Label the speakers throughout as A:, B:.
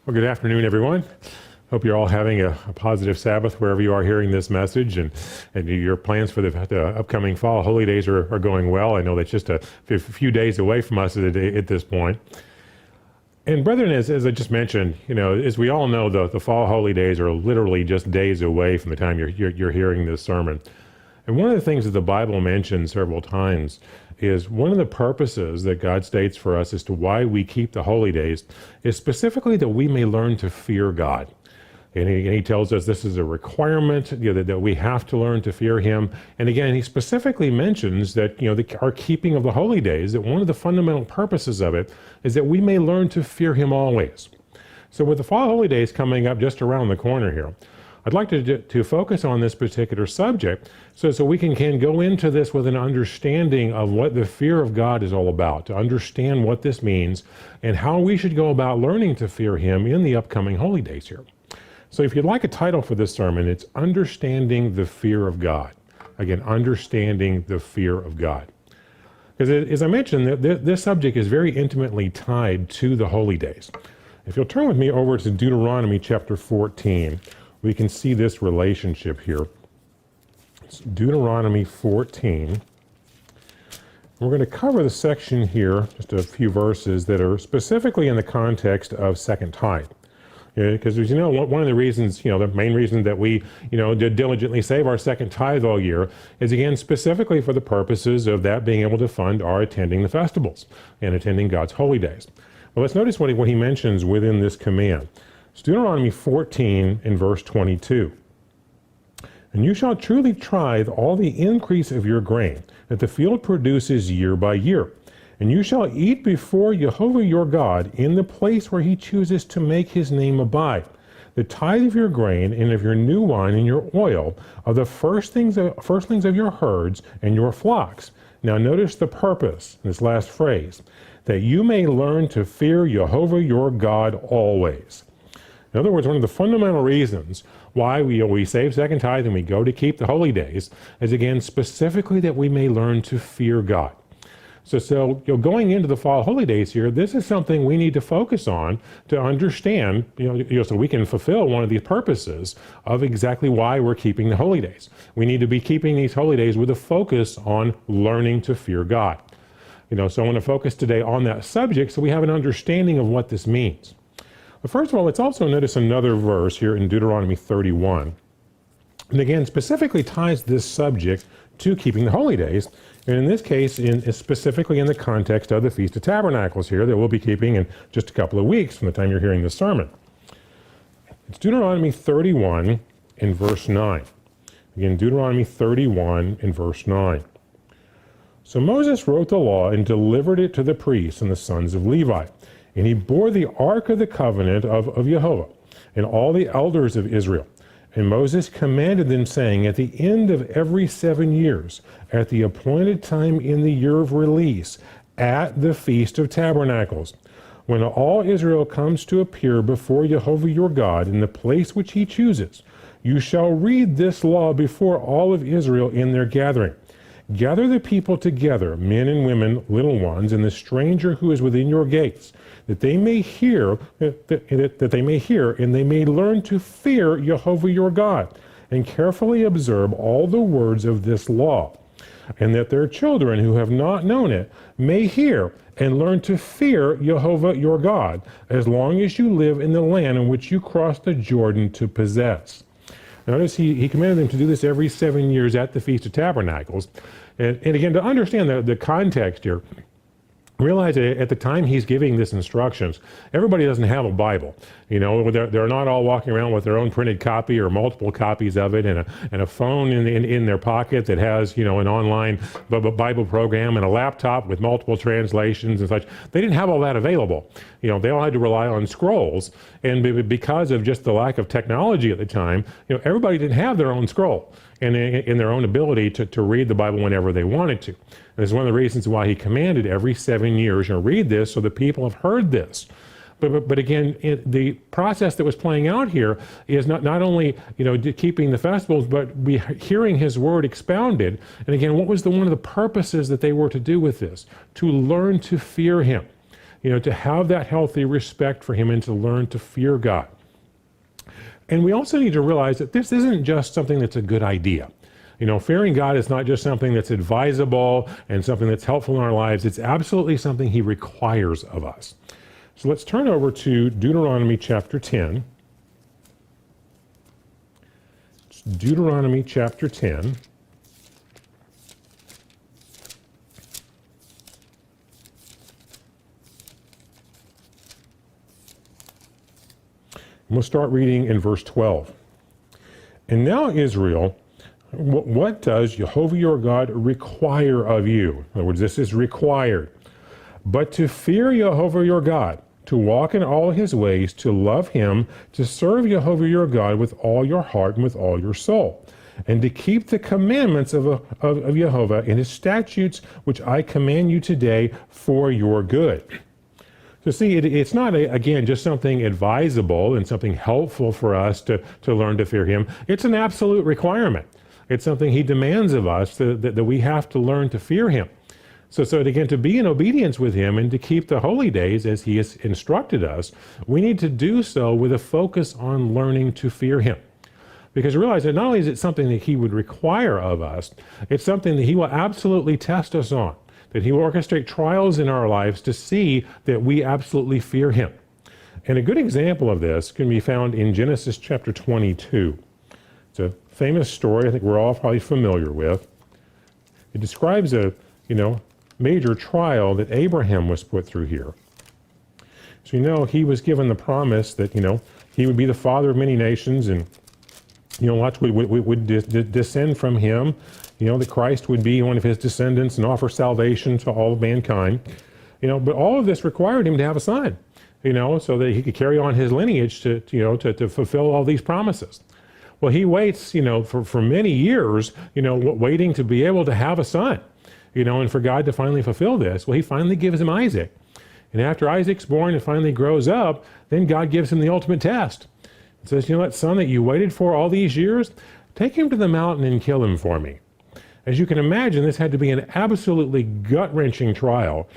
A: Well, good afternoon, everyone. Hope you're all having a positive Sabbath wherever you are hearing this message, and your plans for the upcoming fall holy days are going well. I know that's just a few days away from us at this point. And brethren, as I just mentioned, as we all know, the fall holy days are literally just days away from the time you're hearing this sermon. And one of the things that the Bible mentions several times is one of the purposes that God states for us as to why we keep the holy days is specifically that we may learn to fear God. And he tells us this is a requirement, that we have to learn to fear him. And again, he specifically mentions that, our keeping of the holy days, that one of the fundamental purposes of it is that we may learn to fear him always. So with the fall holy days coming up just around the corner here, I'd like to focus on this particular subject so we can go into this with an understanding of what the fear of God is all about, to understand what this means and how we should go about learning to fear him in the upcoming holy days here. So if you'd like a title for this sermon, it's Understanding the Fear of God. Again, Understanding the Fear of God. Because as I mentioned, this subject is very intimately tied to the holy days. If you'll turn with me over to Deuteronomy Chapter 14, we can see this relationship here. It's Deuteronomy 14. We're going to cover the section here, just a few verses that are specifically in the context of second tithe. Because as you know, one of the reasons, the main reason that we, diligently save our second tithe all year is, again, specifically for the purposes of that being able to fund our attending the festivals and attending God's holy days. Well, let's notice what he mentions within this command. It's Deuteronomy 14 and verse 22. And you shall truly tithe all the increase of your grain that the field produces year by year. And you shall eat before Jehovah your God in the place where he chooses to make his name abide. The tithe of your grain and of your new wine and your oil, of the firstlings of your herds and your flocks. Now notice the purpose, this last phrase, that you may learn to fear Jehovah your God always. In other words, one of the fundamental reasons why we save second tithe and we go to keep the holy days is, again, specifically that we may learn to fear God. So going into the fall holy days here, this is something we need to focus on to understand, so we can fulfill one of the purposes of exactly why we're keeping the holy days. We need to be keeping these holy days with a focus on learning to fear God. So I want to focus today on that subject so we have an understanding of what this means. But first of all, let's also notice another verse here in Deuteronomy 31. And again, specifically ties this subject to keeping the holy days. And in this case, specifically in the context of the Feast of Tabernacles here that we'll be keeping in just a couple of weeks from the time you're hearing this sermon. It's Deuteronomy 31 and verse 9. Again, Deuteronomy 31 and verse 9. So Moses wrote the law and delivered it to the priests and the sons of Levi. And he bore the ark of the covenant of Jehovah and all the elders of Israel. And Moses commanded them, saying, at the end of every 7 years, at the appointed time in the year of release, at the Feast of Tabernacles, when all Israel comes to appear before Jehovah your God in the place which he chooses, you shall read this law before all of Israel in their gathering. Gather the people together, men and women, little ones, and the stranger who is within your gates, that they may hear, and they may learn to fear Jehovah your God, and carefully observe all the words of this law, and that their children who have not known it may hear and learn to fear Jehovah your God, as long as you live in the land in which you cross the Jordan to possess. Notice he commanded them to do this every 7 years at the Feast of Tabernacles. And again, to understand the context here, realize that at the time he's giving this instructions, everybody doesn't have a Bible. They're not all walking around with their own printed copy or multiple copies of it, and a phone in their pocket that has an online Bible program, and a laptop with multiple translations and such. They didn't have all that available. They all had to rely on scrolls, and because of just the lack of technology at the time, everybody didn't have their own scroll and in their own ability to read the Bible whenever they wanted to. And it's one of the reasons why he commanded every 7 years, read this so the people have heard this. But again, the process that was playing out here is not only keeping the festivals, but hearing his word expounded. And again, what was one of the purposes that they were to do with this? To learn to fear him. to have that healthy respect for him and to learn to fear God. And we also need to realize that this isn't just something that's a good idea. Fearing God is not just something that's advisable and something that's helpful in our lives. It's absolutely something he requires of us. So let's turn over to Deuteronomy chapter 10. It's Deuteronomy chapter 10. We'll start reading in verse 12. And now, Israel, what does Jehovah your God require of you? In other words, this is required. But to fear Jehovah your God, to walk in all his ways, to love him, to serve Jehovah your God with all your heart and with all your soul, and to keep the commandments of Jehovah and his statutes, which I command you today for your good. So see, it's not, again, just something advisable and something helpful for us to learn to fear him. It's an absolute requirement. It's something he demands of us that we have to learn to fear him. So again, to be in obedience with him and to keep the holy days as he has instructed us, we need to do so with a focus on learning to fear him. Because realize that not only is it something that he would require of us, it's something that he will absolutely test us on. That he will orchestrate trials in our lives to see that we absolutely fear him. And a good example of this can be found in Genesis chapter 22. It's a famous story I think we're all probably familiar with. It describes a, major trial that Abraham was put through here. So, he was given the promise that, he would be the father of many nations and, lots would descend from him. That Christ would be one of his descendants and offer salvation to all of mankind. But all of this required him to have a son, so that he could carry on his lineage to fulfill all these promises. Well, he waits, for many years, waiting to be able to have a son, and for God to finally fulfill this. Well, he finally gives him Isaac. And after Isaac's born and finally grows up, then God gives him the ultimate test. It says, that son that you waited for all these years, take him to the mountain and kill him for me. As you can imagine, this had to be an absolutely gut-wrenching trial,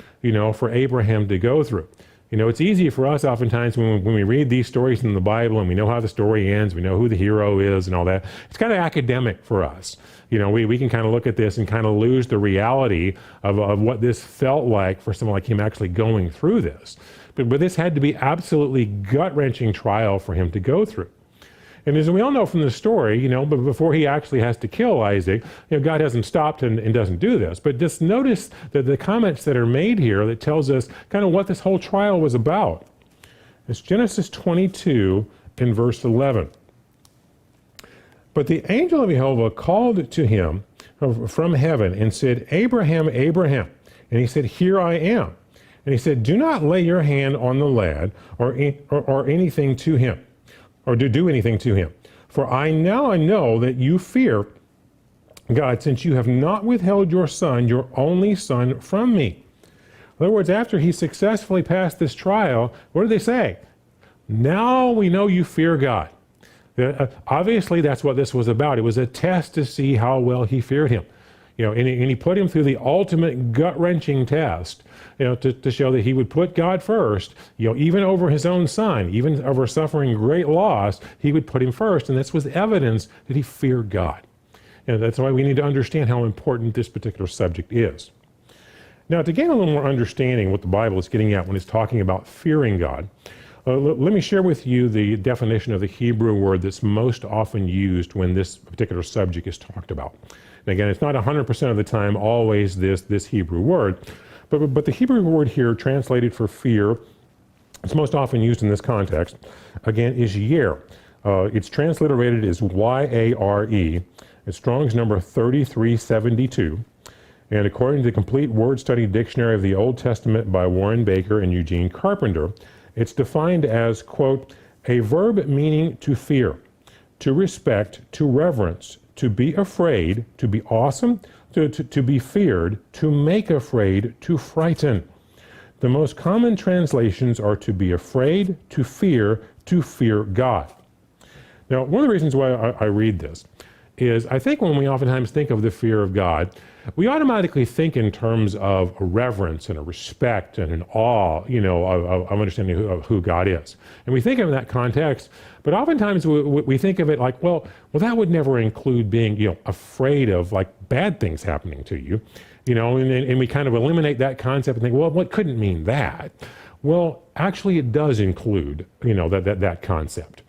A: for Abraham to go through. It's easy for us oftentimes when we read these stories in the Bible and we know how the story ends, we know who the hero is and all that. It's kind of academic for us. We can kind of look at this and kind of lose the reality of what this felt like for someone like him actually going through this. But this had to be absolutely gut-wrenching trial for him to go through. And as we all know from the story, but before he actually has to kill Isaac, God hasn't stopped and doesn't do this. But just notice that the comments that are made here that tells us kind of what this whole trial was about. It's Genesis 22 in verse 11. But the angel of Jehovah called to him from heaven and said, Abraham, Abraham. And he said, Here I am. And he said, Do not lay your hand on the lad or anything to him, or to do anything to him. For I know that you fear God, since you have not withheld your son, your only son, from me. In other words, after he successfully passed this trial, what did they say? Now we know you fear God. Obviously, that's what this was about. It was a test to see how well he feared him. And he put him through the ultimate gut-wrenching test, to show that he would put God first, even over his own son, even over suffering great loss, he would put him first. And this was evidence that he feared God. And that's why we need to understand how important this particular subject is. Now, to gain a little more understanding what the Bible is getting at when it's talking about fearing God, let me share with you the definition of the Hebrew word that's most often used when this particular subject is talked about. And again, it's not 100% of the time always this Hebrew word, but the Hebrew word here translated for fear, it's most often used in this context, again, is yer. It's transliterated as Y-A-R-E. It's Strong's number 3372. And according to the Complete Word Study Dictionary of the Old Testament by Warren Baker and Eugene Carpenter, it's defined as, quote, a verb meaning to fear, to respect, to reverence, to be afraid, to be awesome, to be feared, to make afraid, to frighten. The most common translations are to be afraid, to fear God. Now, one of the reasons why I read this is I think when we oftentimes think of the fear of God, we automatically think in terms of a reverence and a respect and an awe, of understanding of who God is. And we think of it in that context, but oftentimes we think of it like, well, that would never include being, afraid of like bad things happening to you, and we kind of eliminate that concept and think, well, what couldn't mean that? Well, actually it does include, that concept.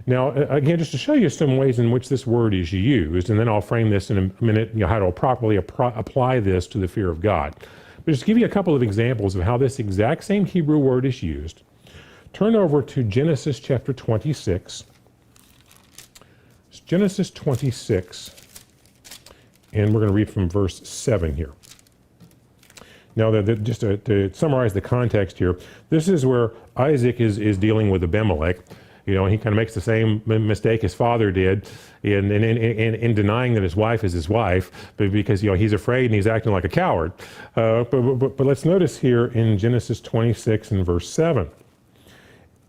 A: Now, again, just to show you some ways in which this word is used, and then I'll frame this in a minute, how to properly apply this to the fear of God. But just give you a couple of examples of how this exact same Hebrew word is used. Turn over to Genesis chapter 26. It's Genesis 26, and we're going to read from verse 7 here. Now, just to summarize the context here, this is where Isaac is dealing with Abimelech. He kind of makes the same mistake his father did in denying that his wife is his wife, but because he's afraid and he's acting like a coward. But let's notice here in Genesis 26 and verse 7.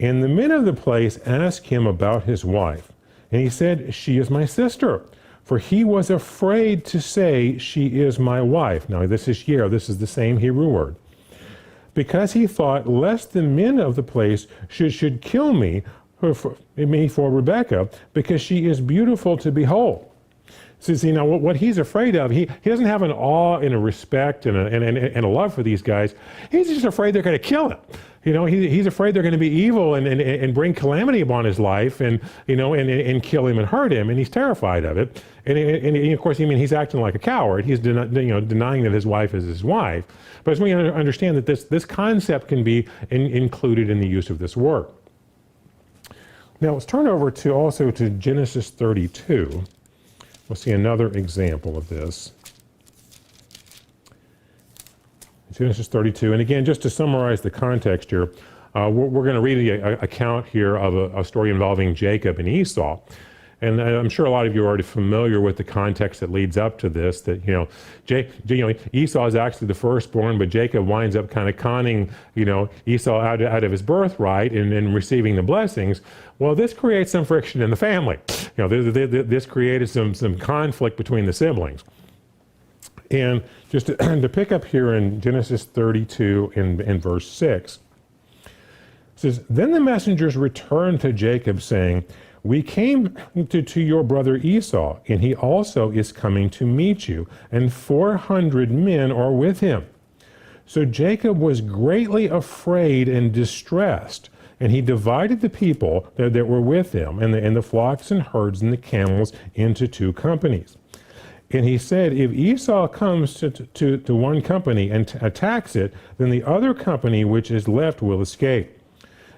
A: And the men of the place asked him about his wife, and he said, "She is my sister." For he was afraid to say, "She is my wife." Now this is this is the same Hebrew word. Because he thought, lest the men of the place should kill me for Rebekah, because she is beautiful to behold. So see, now what he's afraid of, he doesn't have an awe and a respect and a love for these guys. He's just afraid they're going to kill him. He's afraid they're going to be evil and bring calamity upon his life and kill him and hurt him, and he's terrified of it. And of course, he's acting like a coward. He's denying that his wife is his wife. But as we understand that this concept can be included in the use of this word. Now let's turn over to Genesis 32. We'll see another example of this. Genesis 32, and again, just to summarize the context here, we're going to read an account here of a story involving Jacob and Esau. And I'm sure a lot of you are already familiar with the context that leads up to this, that, Esau is actually the firstborn, but Jacob winds up kind of conning, Esau out of his birthright and receiving the blessings. Well, this creates some friction in the family. This created some conflict between the siblings. And just to pick up here in Genesis 32 and verse 6, it says, "Then the messengers returned to Jacob, saying, We came to your brother Esau, and he also is coming to meet you, and 400 men are with him. So Jacob was greatly afraid and distressed, and he divided the people that were with him, and the flocks and herds and the camels into 2 companies. And he said, if Esau comes to one company and attacks it, then the other company which is left will escape.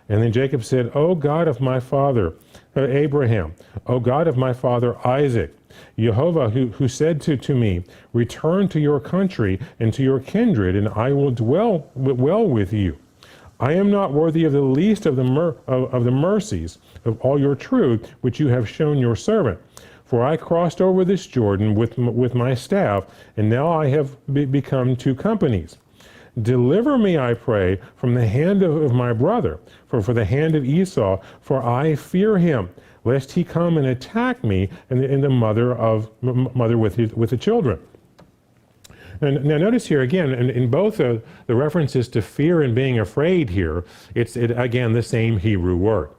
A: And then Jacob said, O God of my father Abraham, O God of my father Isaac, Jehovah, who said to me, return to your country and to your kindred, and I will dwell well with you. I am not worthy of the least of the mercies of all your truth, which you have shown your servant. For I crossed over this Jordan with my staff, and now I have become 2 companies. Deliver me, I pray, from the hand of my brother, for the hand of Esau, for I fear him, lest he come and attack me and the mother with the children. And now notice here again, in both the references to fear and being afraid here, it's again the same Hebrew word.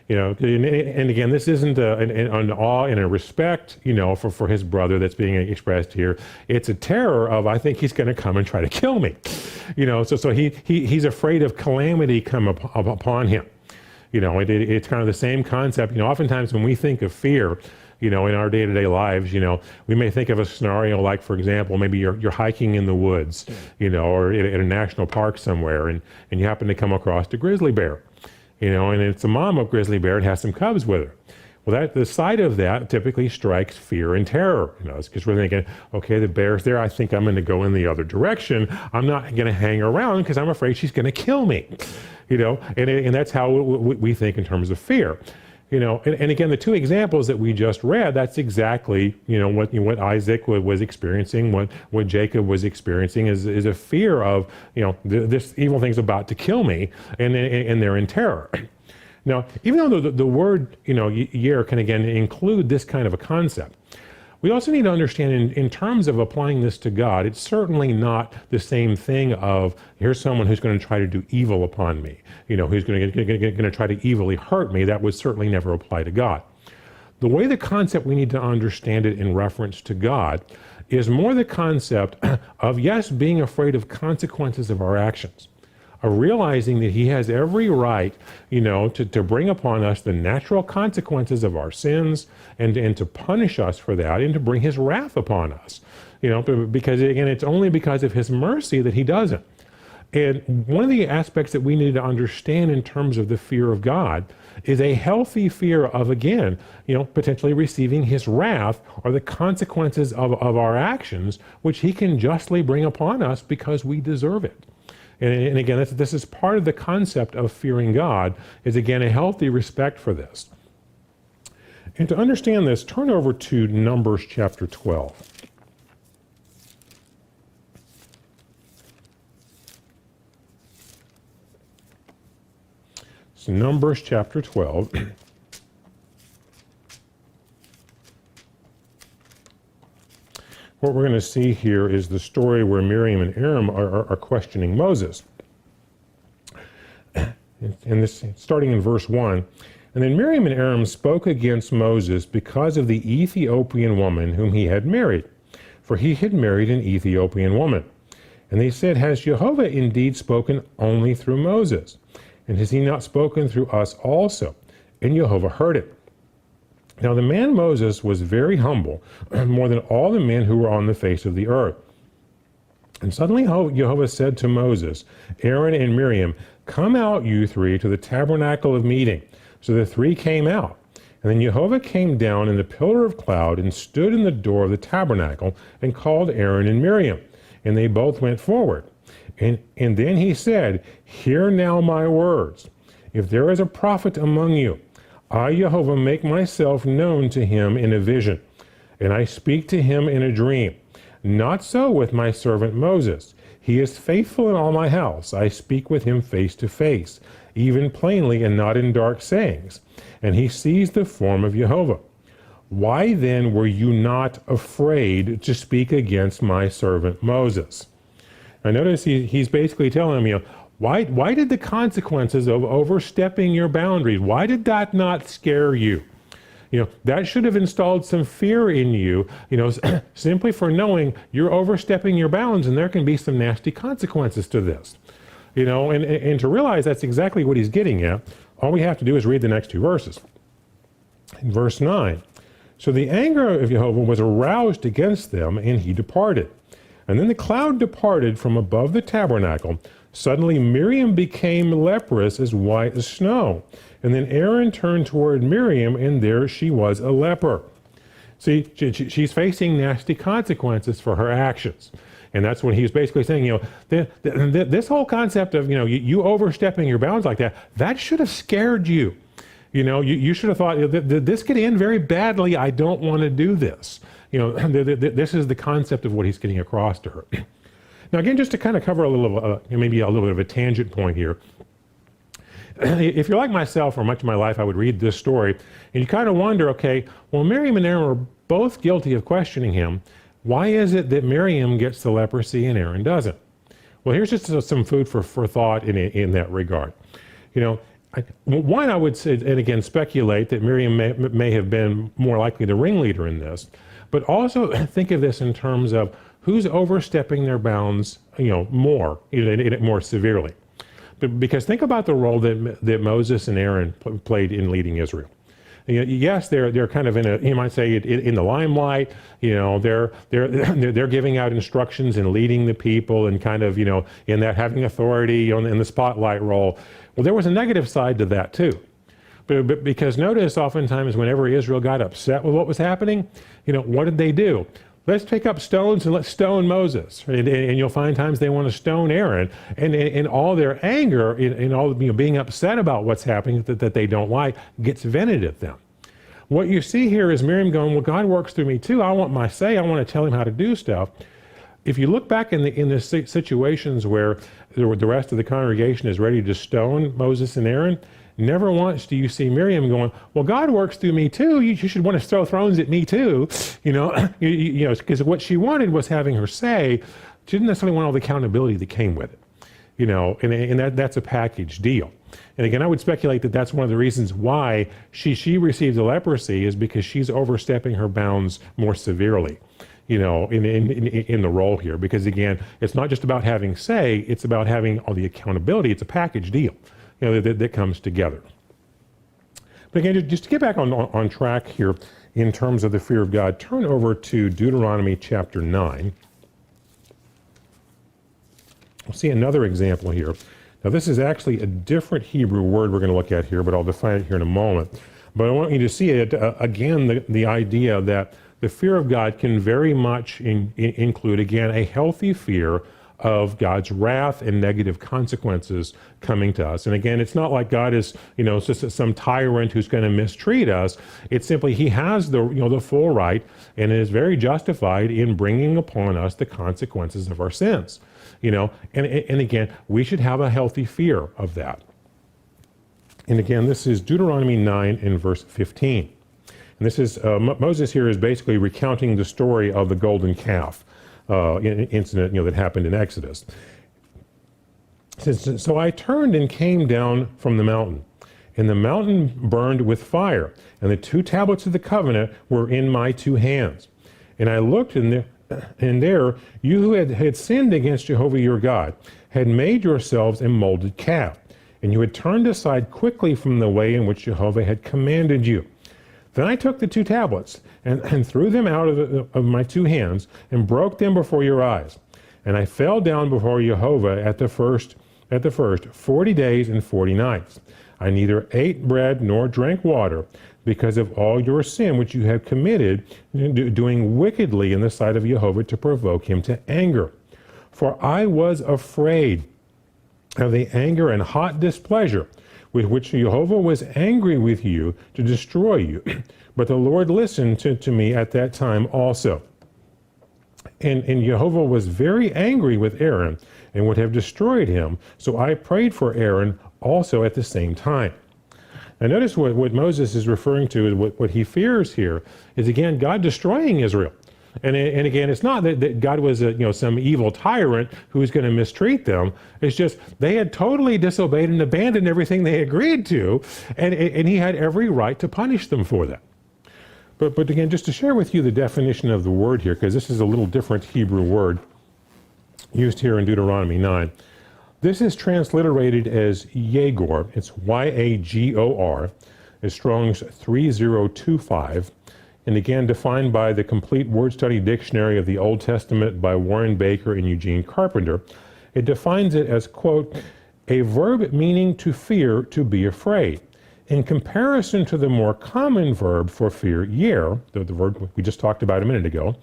A: And again, this isn't an awe and a respect, for his brother that's being expressed here. It's a terror of, I think he's going to come and try to kill me. So he's afraid of calamity come upon him. It's kind of the same concept. Oftentimes when we think of fear, in our day-to-day lives, we may think of a scenario like, for example, maybe you're hiking in the woods, or in a national park somewhere, and you happen to come across a grizzly bear. And it's a mom of grizzly bear and has some cubs with her. Well, the sight of that typically strikes fear and terror. It's because we're thinking, okay, the bear's there. I think I'm going to go in the other direction. I'm not going to hang around because I'm afraid she's going to kill me. And that's how we think in terms of fear. And again, the 2 examples that we just read, that's exactly, what Isaac was experiencing, what Jacob was experiencing is a fear of, this evil thing's about to kill me, and they're in terror. Now, even though the word, year can again include this kind of a concept, We also need to understand in terms of applying this to God, it's certainly not the same thing of here's someone who's going to try to do evil upon me, who's going to try to evilly hurt me. That would certainly never apply to God. The way the concept we need to understand it in reference to God is more the concept of, yes, being afraid of consequences of our actions, of realizing that he has every right, to bring upon us the natural consequences of our sins and to punish us for that and to bring his wrath upon us, because again, it's only because of his mercy that he doesn't. And one of the aspects that we need to understand in terms of the fear of God is a healthy fear of, again, potentially receiving his wrath or the consequences of our actions, which he can justly bring upon us because we deserve it. And again, this is part of the concept of fearing God, is again a healthy respect for this. And to understand this, turn over to Numbers chapter 12. So Numbers chapter 12. What we're going to see here is the story where Miriam and Aaron are questioning Moses. And this, starting in verse 1, and then Miriam and Aaron spoke against Moses because of the Ethiopian woman whom he had married, for he had married an Ethiopian woman. And they said, has Jehovah indeed spoken only through Moses? And has he not spoken through us also? And Jehovah heard it. Now the man Moses was very humble, more than all the men who were on the face of the earth. And suddenly Jehovah said to Moses, Aaron and Miriam, come out, you three, to the tabernacle of meeting. So the three came out. And then Jehovah came down in the pillar of cloud and stood in the door of the tabernacle and called Aaron and Miriam. And they both went forward. And then he said, hear now my words. If there is a prophet among you, I, Jehovah, make myself known to him in a vision, and I speak to him in a dream. Not so with my servant Moses. He is faithful in all my house. I speak with him face to face, even plainly and not in dark sayings. And he sees the form of Jehovah. Why then were you not afraid to speak against my servant Moses? I notice he's basically telling him, why did the consequences of overstepping your boundaries, why did that not scare you? That should have installed some fear in you, simply for knowing you're overstepping your bounds and there can be some nasty consequences to this. And to realize that's exactly what he's getting at, all we have to do is read the next two verses. In verse 9, so the anger of Jehovah was aroused against them, and he departed. And then the cloud departed from above the tabernacle. Suddenly Miriam became leprous as white as snow. And then Aaron turned toward Miriam, and there she was a leper. See, she's facing nasty consequences for her actions. And that's when he's basically saying, this whole concept of, you overstepping your bounds like that should have scared you. You should have thought, this could end very badly. I don't want to do this. This is the concept of what he's getting across to her. Now, again, just to kind of cover a little, maybe a little bit of a tangent point here. If you're like myself, for much of my life, I would read this story, and you kind of wonder, okay, well, Miriam and Aaron were both guilty of questioning him. Why is it that Miriam gets the leprosy and Aaron doesn't? Well, here's just some food for thought in that regard. One, I would say, and again, speculate that Miriam may have been more likely the ringleader in this, but also think of this in terms of who's overstepping their bounds, more severely. Because think about the role that Moses and Aaron played in leading Israel. Yes, they're kind of you might say, in the limelight. They're giving out instructions and leading the people, and kind of in that having authority in the spotlight role. Well, there was a negative side to that too. But because notice, oftentimes whenever Israel got upset with what was happening, what did they do? Let's pick up stones and let's stone Moses. And you'll find times they want to stone Aaron. And all their anger, and all being upset about what's happening that they don't like, gets vented at them. What you see here is Miriam going, well, God works through me too. I want my say. I want to tell him how to do stuff. If you look back in the situations where the rest of the congregation is ready to stone Moses and Aaron, Never once do you see Miriam going, well, God works through me too. You should want to throw thrones at me too. Because what she wanted was having her say. She didn't necessarily want all the accountability that came with it. And that's a package deal. And again, I would speculate that that's one of the reasons why she receives the leprosy is because she's overstepping her bounds more severely, in the role here. Because again, it's not just about having say, it's about having all the accountability. It's a package deal, that comes together. But again, just to get back on track here in terms of the fear of God, turn over to Deuteronomy chapter 9. We'll see another example here. Now, this is actually a different Hebrew word we're going to look at here, but I'll define it here in a moment. But I want you to see it, again, the idea that the fear of God can very much include, again, a healthy fear of God's wrath and negative consequences coming to us. And again, it's not like God is, just some tyrant who's going to mistreat us. It's simply he has the full right and is very justified in bringing upon us the consequences of our sins. And again, we should have a healthy fear of that. And again, this is Deuteronomy 9 in verse 15. And this is, Moses here is basically recounting the story of the golden calf incident, that happened in Exodus. It says, so I turned and came down from the mountain, and the mountain burned with fire, and the 2 tablets of the covenant were in my 2 hands. And I looked, and there you who had sinned against Jehovah your God had made yourselves a molded calf, and you had turned aside quickly from the way in which Jehovah had commanded you. Then I took the 2 tablets and threw them out of my 2 hands and broke them before your eyes. And I fell down before Jehovah at the first 40 days and 40 nights. I neither ate bread nor drank water, because of all your sin which you have committed, doing wickedly in the sight of Jehovah to provoke him to anger. For I was afraid of the anger and hot displeasure with which Jehovah was angry with you to destroy you. But the Lord listened to me at that time also. And Jehovah was very angry with Aaron and would have destroyed him. So I prayed for Aaron also at the same time. Now notice what Moses is referring to, is what he fears here is, again, God destroying Israel. And again, it's not that God was some evil tyrant who was going to mistreat them. It's just they had totally disobeyed and abandoned everything they agreed to, and he had every right to punish them for that. But again, just to share with you the definition of the word here, because this is a little different Hebrew word used here in Deuteronomy 9. This is transliterated as Yagor. It's Y-A-G-O-R, as Strong's 3025, and again defined by the Complete Word Study Dictionary of the Old Testament by Warren Baker and Eugene Carpenter. It defines it as, quote, a verb meaning to fear, to be afraid. In comparison to the more common verb for fear, yer, the verb we just talked about a minute ago,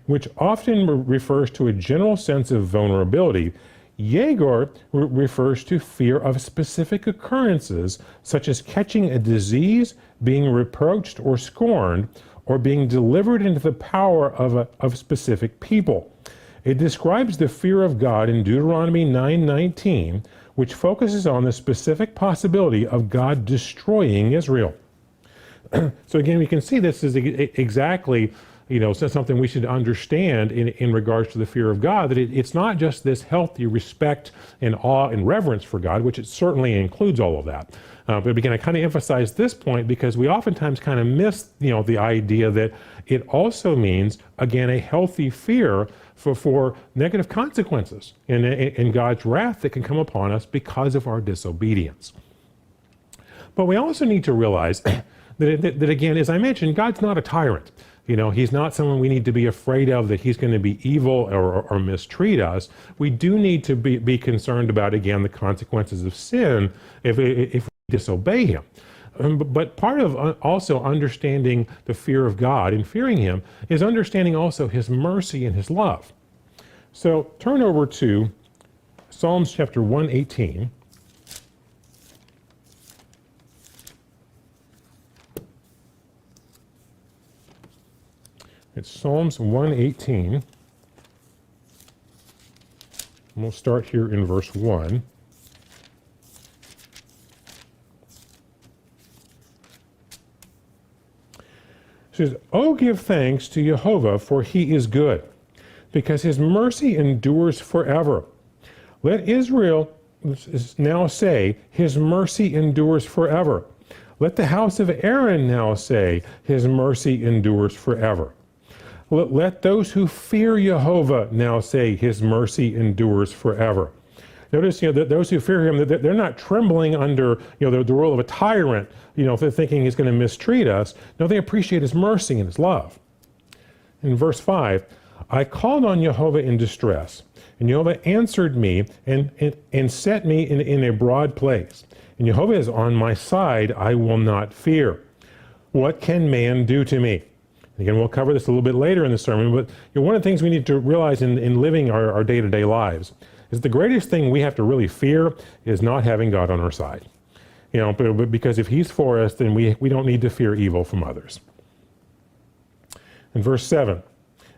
A: which often refers to a general sense of vulnerability, Yagor refers to fear of specific occurrences, such as catching a disease, being reproached or scorned, or being delivered into the power of specific people. It describes the fear of God in Deuteronomy 9:19, which focuses on the specific possibility of God destroying Israel. So again, we can see this is exactly something we should understand in regards to the fear of God, that it's not just this healthy respect and awe and reverence for God, which it certainly includes all of that. But again, I kind of emphasize this point because we oftentimes kind of miss, the idea that it also means, again, a healthy fear for negative consequences and God's wrath that can come upon us because of our disobedience. But we also need to realize that again, as I mentioned, God's not a tyrant. He's not someone we need to be afraid of, that he's going to be evil or mistreat us. We do need to be concerned about, again, the consequences of sin if we disobey him. But part of also understanding the fear of God and fearing him is understanding also his mercy and his love. So turn over to Psalms chapter 118. It's Psalms 118. And we'll start here in verse 1. It says, "Oh, give thanks to Jehovah, for he is good, because his mercy endures forever. Let Israel now say, his mercy endures forever. Let the house of Aaron now say, his mercy endures forever. Let those who fear Jehovah now say, his mercy endures forever." Notice, that those who fear him, they're not trembling under, the rule of a tyrant, if they're thinking he's going to mistreat us. No, they appreciate his mercy and his love. In verse 5, "I called on Jehovah in distress, and Jehovah answered me and set me in a broad place. And Jehovah is on my side, I will not fear. What can man do to me?" Again, we'll cover this a little bit later in the sermon, but one of the things we need to realize in living our day-to-day lives is the greatest thing we have to really fear is not having God on our side. Because if he's for us, then we don't need to fear evil from others. In verse 7,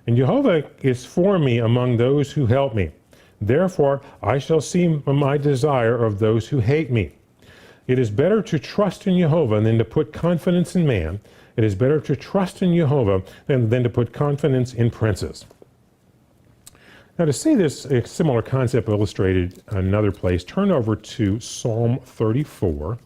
A: "And Jehovah is for me among those who help me. Therefore I shall see my desire of those who hate me. It is better to trust in Jehovah than to put confidence in man. It is better to trust in Jehovah than to put confidence in princes." Now, to see this similar concept illustrated in another place, turn over to Psalm 34.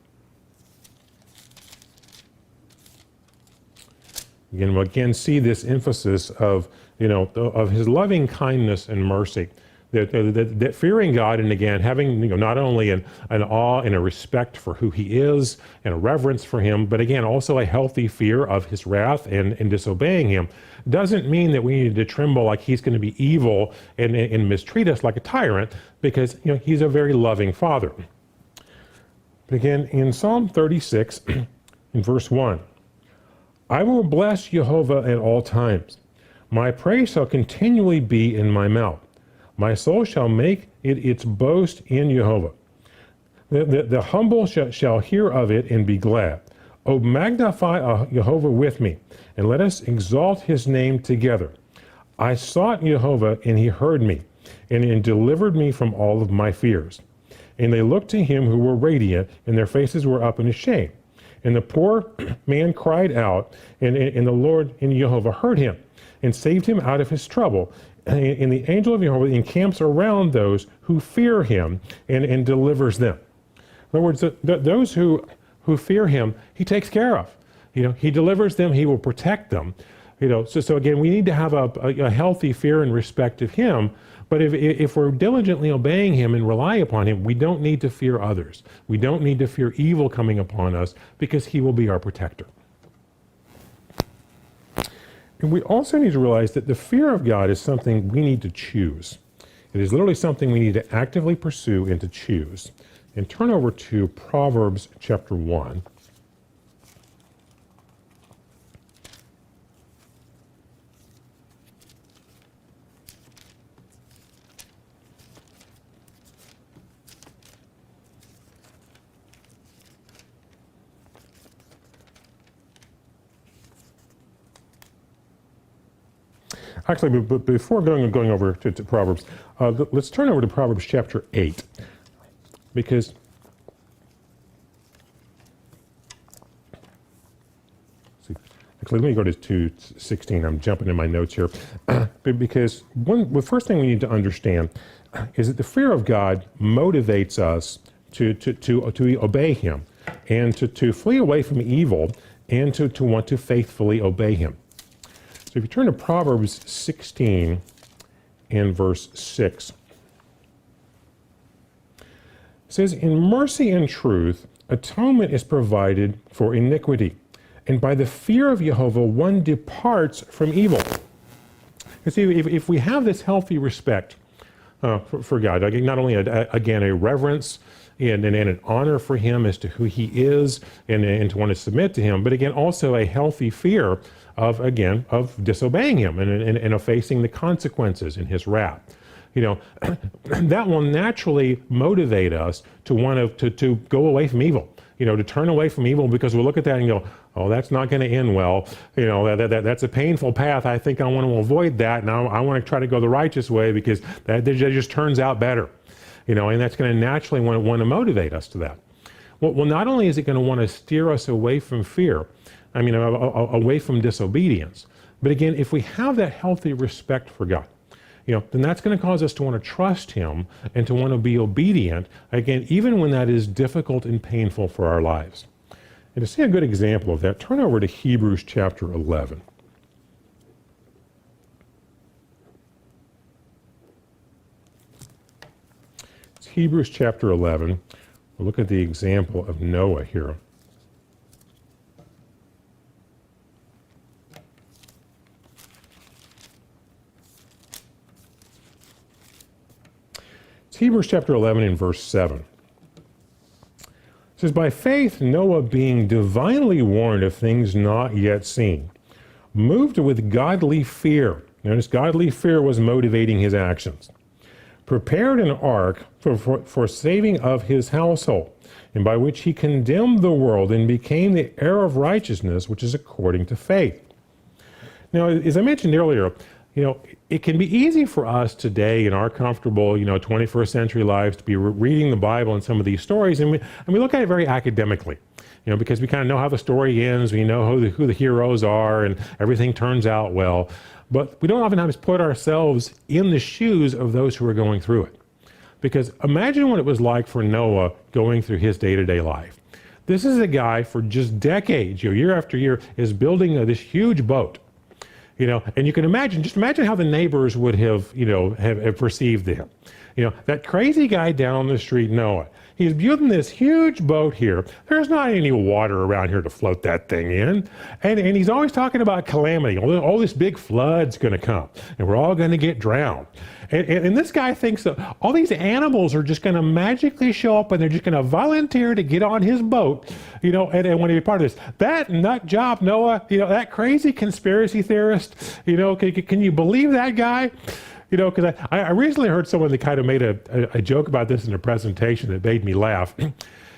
A: We'll again see this emphasis of his loving kindness and mercy. That fearing God, and again having not only an awe and a respect for who he is and a reverence for him, but again also a healthy fear of his wrath and disobeying him, doesn't mean that we need to tremble like he's going to be evil and mistreat us like a tyrant, because he's a very loving father. But again, in Psalm 36, in verse 1, "I will bless Jehovah at all times. My praise shall continually be in my mouth. My soul shall make it its boast in Jehovah. The humble shall hear of it and be glad. O magnify Jehovah with me, and let us exalt his name together. I sought Jehovah, and he heard me, and delivered me from all of my fears. And they looked to him who were radiant, and their faces were up in shame. And the poor man cried out, and the Lord and Jehovah heard him, and saved him out of his trouble. And the angel of Jehovah encamps around those who fear him and delivers them." In other words, those who fear him, he takes care of. He delivers them, he will protect them. So again, we need to have a healthy fear and respect of him. But if we're diligently obeying him and rely upon him, we don't need to fear others. We don't need to fear evil coming upon us, because he will be our protector. And we also need to realize that the fear of God is something we need to choose. It is literally something we need to actively pursue and to choose. And turn over to Proverbs chapter 1. Actually, but before going over to Proverbs, let's turn over to Proverbs chapter 8, because actually, let me go to 2:16. I'm jumping in my notes here, because the first thing we need to understand is that the fear of God motivates us to obey him, and to flee away from evil, and to want to faithfully obey him. So if you turn to Proverbs 16 and verse 6, it says, "In mercy and truth, atonement is provided for iniquity, and by the fear of Jehovah one departs from evil." You see, if we have this healthy respect for God, not only again a reverence and an honor for him as to who he is, and to want to submit to him, but again also a healthy fear of disobeying him and of facing the consequences in his wrath. That will naturally motivate us to want to go away from evil, to turn away from evil, because we'll look at that and go, oh, that's not going to end well. That's a painful path. I think I want to avoid that. Now I want to try to go the righteous way, because that just turns out better. And that's going to naturally want to motivate us to that. Well, not only is it going to want to steer us away from fear, away from disobedience, but again, if we have that healthy respect for God, then that's going to cause us to want to trust him and to want to be obedient, again, even when that is difficult and painful for our lives. And to see a good example of that, turn over to Hebrews chapter 11. It's Hebrews chapter 11. We'll look at the example of Noah here. It's Hebrews chapter 11 and verse 7. It says, by faith Noah, being divinely warned of things not yet seen, moved with godly fear. Notice godly fear was motivating his actions. Prepared an ark for saving of his household, and by which he condemned the world and became the heir of righteousness, which is according to faith. Now, as I mentioned earlier, it can be easy for us today in our comfortable, 21st century lives to be reading the Bible and some of these stories, and we look at it very academically, because we kind of know how the story ends, we know who the heroes are, and everything turns out well. But we don't oftentimes put ourselves in the shoes of those who are going through it. Because imagine what it was like for Noah going through his day-to-day life. This is a guy for just decades, year after year, is building this huge boat. And you can imagine how the neighbors would have perceived him. That crazy guy down the street, Noah, he's building this huge boat here. There's not any water around here to float that thing in. And he's always talking about calamity. All this big flood's going to come, and we're all going to get drowned. And this guy thinks that all these animals are just going to magically show up, and they're just going to volunteer to get on his boat, and want to be part of this. That nut job, Noah, that crazy conspiracy theorist, can you believe that guy? Because I recently heard someone that kind of made a joke about this in a presentation that made me laugh.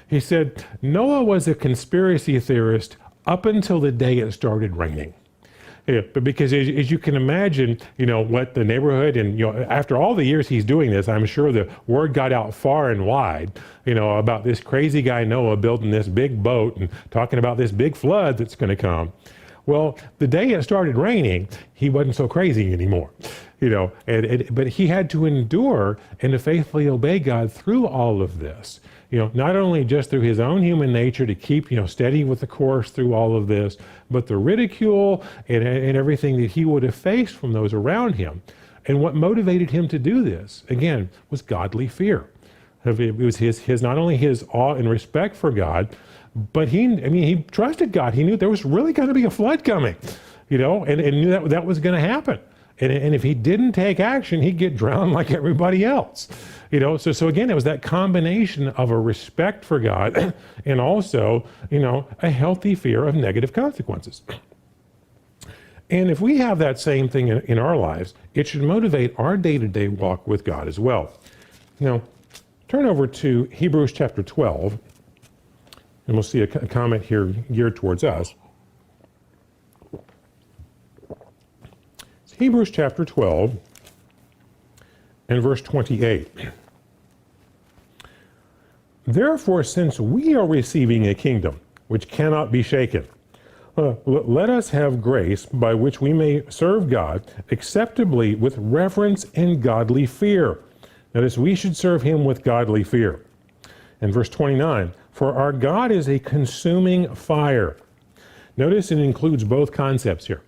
A: He said, Noah was a conspiracy theorist up until the day it started raining. But because as you can imagine, what the neighborhood and, after all the years he's doing this, I'm sure the word got out far and wide, about this crazy guy Noah building this big boat and talking about this big flood that's going to come. Well, the day it started raining, he wasn't so crazy anymore. But he had to endure and to faithfully obey God through all of this. Not only just through his own human nature to keep, steady with the course through all of this, but the ridicule and everything that he would have faced from those around him. And what motivated him to do this, again, was godly fear. It was his not only his awe and respect for God, but he trusted God. He knew there was really going to be a flood coming, and knew that was going to happen. And if he didn't take action, he'd get drowned like everybody else. So again, it was that combination of a respect for God and also, a healthy fear of negative consequences. And if we have that same thing in our lives, it should motivate our day-to-day walk with God as well. Turn over to Hebrews chapter 12, and we'll see a comment here geared towards us. Hebrews chapter 12 and verse 28. Therefore, since we are receiving a kingdom which cannot be shaken, let us have grace by which we may serve God acceptably with reverence and godly fear. Notice, we should serve him with godly fear. And verse 29, for our God is a consuming fire. Notice it includes both concepts here.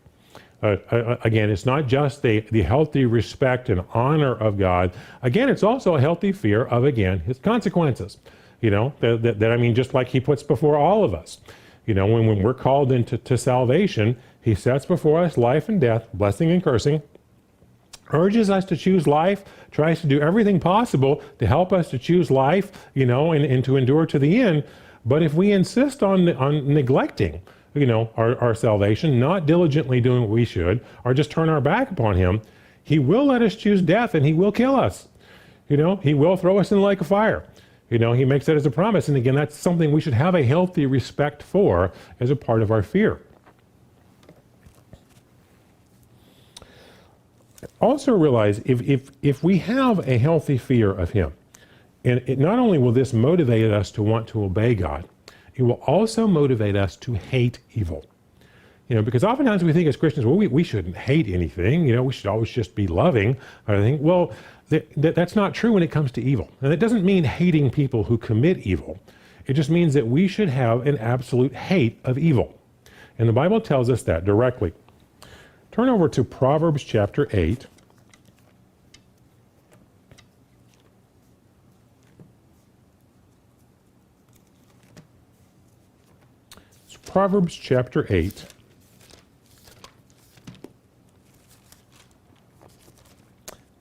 A: Again, it's not just the healthy respect and honor of God. Again, it's also a healthy fear of, again, his consequences. Just like he puts before all of us. When we're called into salvation, he sets before us life and death, blessing and cursing, urges us to choose life, tries to do everything possible to help us to choose life, and to endure to the end. But if we insist on neglecting, our salvation, not diligently doing what we should, or just turn our back upon him, he will let us choose death and he will kill us. He will throw us in the lake of fire. He makes that as a promise. And again, that's something we should have a healthy respect for as a part of our fear. Also realize if we have a healthy fear of him, And not only will this motivate us to want to obey God, it will also motivate us to hate evil. Because oftentimes we think as Christians, well, we shouldn't hate anything. We should always just be loving. I think, well, that's not true when it comes to evil. And that doesn't mean hating people who commit evil. It just means that we should have an absolute hate of evil. And the Bible tells us that directly. Turn over to Proverbs chapter 8. It's Proverbs chapter 8.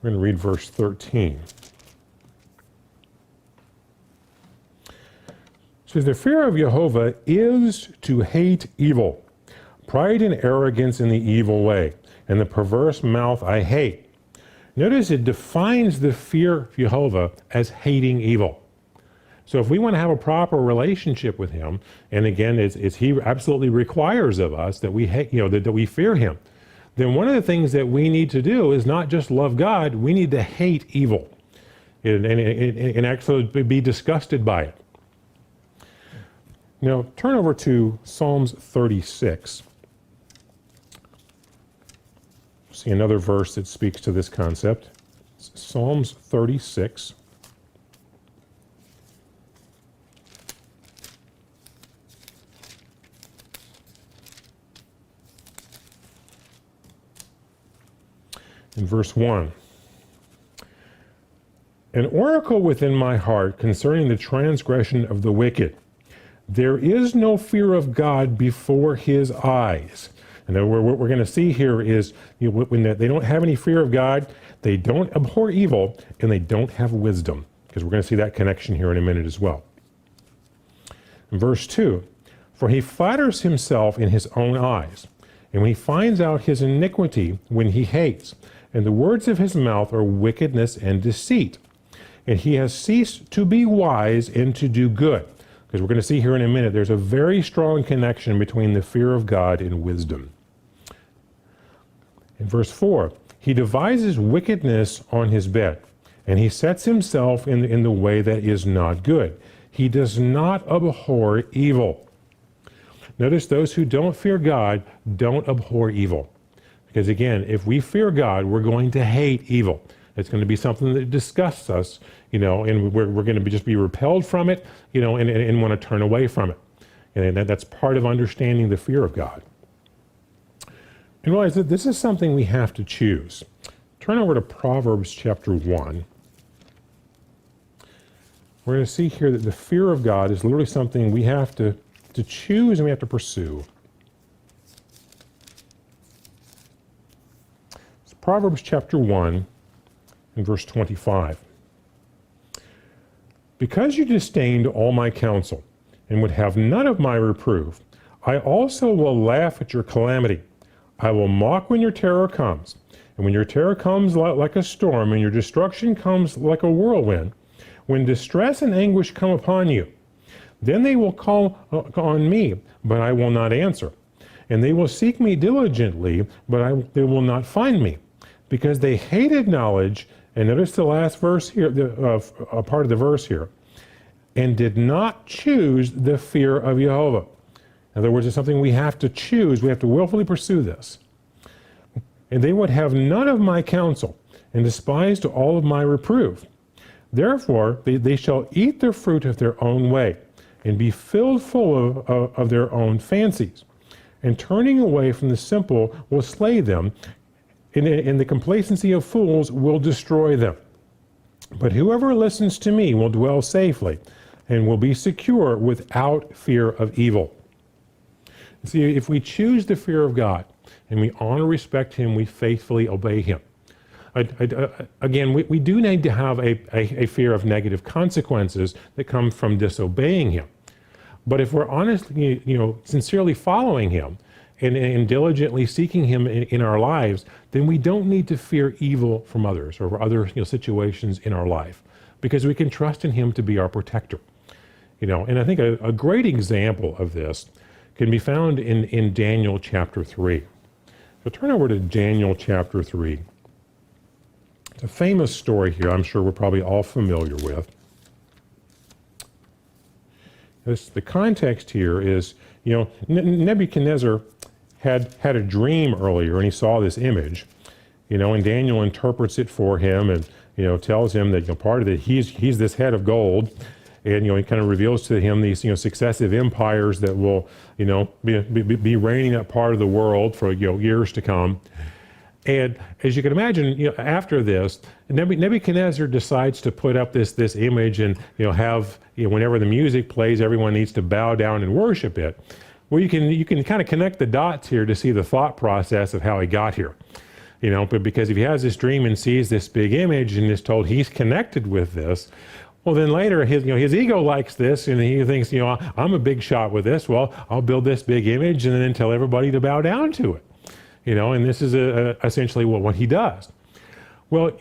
A: We're going to read verse 13. It says, "The fear of Jehovah is to hate evil, pride and arrogance in the evil way, and the perverse mouth I hate." Notice it defines the fear of Jehovah as hating evil. So if we want to have a proper relationship with him, and again, it's he absolutely requires of us that we hate, that we fear him, then one of the things that we need to do is not just love God, we need to hate evil and actually be disgusted by it. Now, turn over to Psalms 36. See another verse that speaks to this concept. It's Psalms 36. In verse 1. "An oracle within my heart concerning the transgression of the wicked. There is no fear of God before his eyes." And what we're going to see here is when they don't have any fear of God, they don't abhor evil, and they don't have wisdom. Because we're going to see that connection here in a minute as well. In verse 2, "For he flatters himself in his own eyes, and when he finds out his iniquity when he hates, and the words of his mouth are wickedness and deceit. And he has ceased to be wise and to do good." Because we're going to see here in a minute, there's a very strong connection between the fear of God and wisdom. In verse 4, "He devises wickedness on his bed, and he sets himself in the way that is not good. He does not abhor evil." Notice those who don't fear God don't abhor evil. Because again, if we fear God, we're going to hate evil. It's going to be something that disgusts us, and we're going to just be repelled from it, and want to turn away from it. And that's part of understanding the fear of God. And realize that this is something we have to choose. Turn over to Proverbs chapter 1. We're going to see here that the fear of God is literally something we have to choose and we have to pursue. It's Proverbs chapter 1 and verse 25. "Because you disdained all my counsel and would have none of my reproof, I also will laugh at your calamity. I will mock when your terror comes. And when your terror comes like a storm and your destruction comes like a whirlwind, when distress and anguish come upon you, then they will call on me, but I will not answer. And they will seek me diligently, but they will not find me, because they hated knowledge." And notice the last verse here, a part of the verse here, "and did not choose the fear of Jehovah." In other words, it's something we have to choose. We have to willfully pursue this. "And they would have none of my counsel, and despised all of my reproof. Therefore, they shall eat the fruit of their own way, and be filled full of their own fancies. And turning away from the simple will slay them, and the complacency of fools will destroy them. But whoever listens to me will dwell safely, and will be secure without fear of evil." See, if we choose the fear of God, and we honor, respect him, we faithfully obey him. Again, we do need to have a fear of negative consequences that come from disobeying him. But if we're honestly, sincerely following him and diligently seeking him in our lives, then we don't need to fear evil from others or other situations in our life, because we can trust in him to be our protector. And I think a great example of this can be found in Daniel chapter 3. So turn over to Daniel chapter 3. It's a famous story here I'm sure we're probably all familiar with. The context here is, Nebuchadnezzar had a dream earlier, and he saw this image, and Daniel interprets it for him, and tells him that part of it, he's this head of gold, and he kind of reveals to him these successive empires that will be reigning that part of the world for years to come. And as you can imagine, after this, Nebuchadnezzar decides to put up this image and have whenever the music plays, everyone needs to bow down and worship it. Well, you can kind of connect the dots here to see the thought process of how he got here. But because if he has this dream and sees this big image and is told he's connected with this, well, then later his ego likes this and he thinks, I'm a big shot with this. Well, I'll build this big image and then tell everybody to bow down to it. And this is essentially what he does. Well,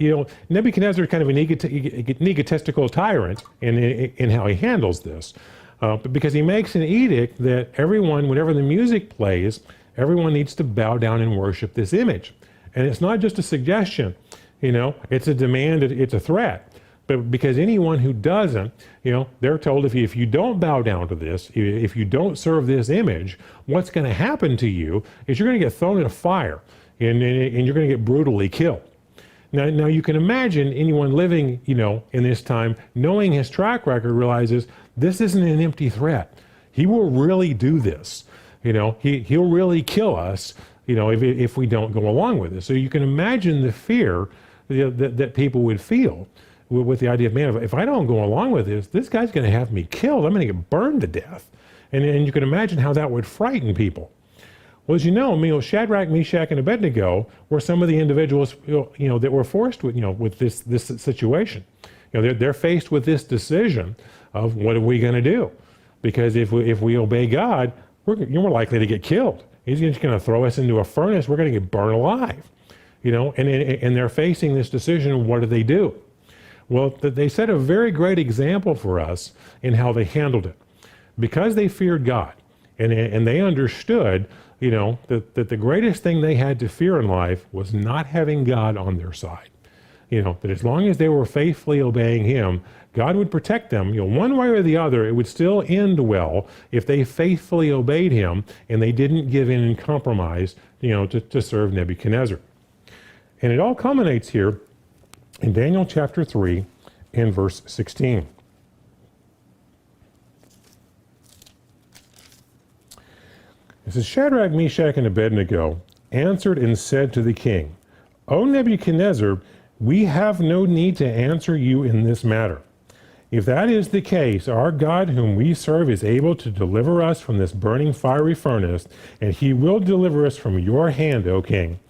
A: Nebuchadnezzar is kind of an egotistical tyrant in how he handles this, but because he makes an edict that everyone, whenever the music plays, everyone needs to bow down and worship this image. And it's not just a suggestion, it's a demand, it's a threat. But because anyone who doesn't, they're told if you don't bow down to this, if you don't serve this image, what's going to happen to you is you're going to get thrown in a fire and you're going to get brutally killed. Now you can imagine anyone living, in this time, knowing his track record, realizes this isn't an empty threat. He will really do this. He'll really kill us, if we don't go along with this. So you can imagine the fear that people would feel with the idea of, man, if I don't go along with this guy's going to have me killed. I'm going to get burned to death. And you can imagine how that would frighten people. Well, as you know, Shadrach, Meshach, and Abednego were some of the individuals, that were forced with this situation. They're faced with this decision of what are we going to do? Because if we obey God, we're more likely to get killed. He's just going to throw us into a furnace. We're going to get burned alive. And they're facing this decision. What do? Well, they set a very great example for us in how they handled it. Because they feared God and they understood, that the greatest thing they had to fear in life was not having God on their side. That as long as they were faithfully obeying Him, God would protect them. One way or the other, it would still end well if they faithfully obeyed Him and they didn't give in and compromise, to serve Nebuchadnezzar. And it all culminates here in Daniel chapter 3 and verse 16. It says, Shadrach, Meshach, and Abednego answered and said to the king, O Nebuchadnezzar, we have no need to answer you in this matter. If that is the case, our God whom we serve is able to deliver us from this burning fiery furnace, and He will deliver us from your hand, O king.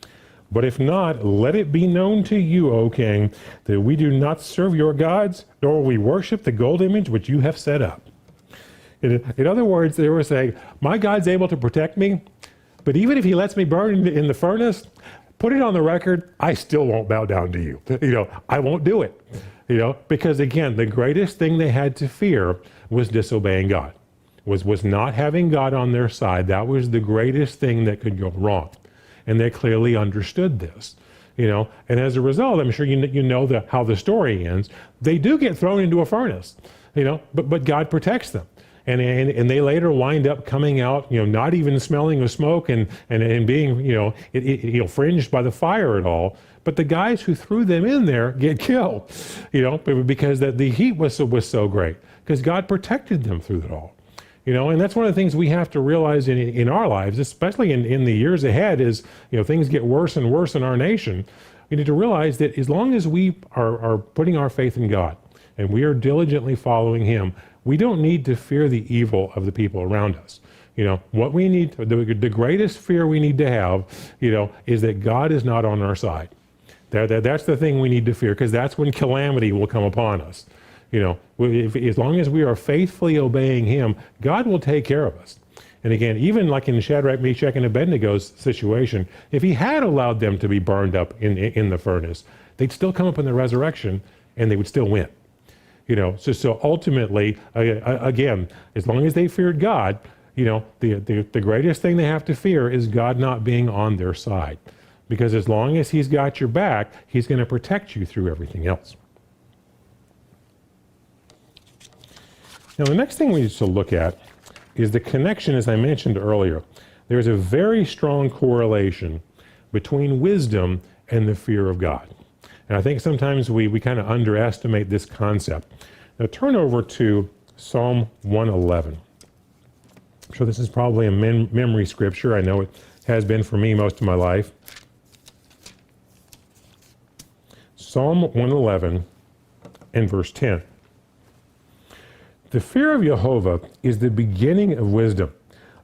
A: But if not, let it be known to you, O king, that we do not serve your gods, nor will we worship the gold image which you have set up. In other words, they were saying, my God's able to protect me, but even if He lets me burn in the furnace, put it on the record, I still won't bow down to you. I won't do it. Because again, the greatest thing they had to fear was disobeying God, was not having God on their side. That was the greatest thing that could go wrong. And they clearly understood this, and as a result, I'm sure how the story ends. They do get thrown into a furnace, but God protects them. And they later wind up coming out, not even smelling of smoke and being, fringed by the fire at all. But the guys who threw them in there get killed, because the heat was so great, because God protected them through it all. And that's one of the things we have to realize in our lives, especially in the years ahead, is, things get worse and worse in our nation. We need to realize that as long as we are putting our faith in God and we are diligently following Him, we don't need to fear the evil of the people around us. What we need, the greatest fear we need to have, is that God is not on our side. That's the thing we need to fear, because that's when calamity will come upon us. As long as we are faithfully obeying Him, God will take care of us. And again, even like in Shadrach, Meshach, and Abednego's situation, if He had allowed them to be burned up in the furnace, they'd still come up in the resurrection and they would still win. So ultimately, again, as long as they feared God, the greatest thing they have to fear is God not being on their side. Because as long as He's got your back, He's going to protect you through everything else. Now, the next thing we need to look at is the connection, as I mentioned earlier. There's a very strong correlation between wisdom and the fear of God. And I think sometimes we kind of underestimate this concept. Now, turn over to Psalm 111. I'm sure this is probably a memory scripture. I know it has been for me most of my life. Psalm 111 and verse 10. The fear of Jehovah is the beginning of wisdom.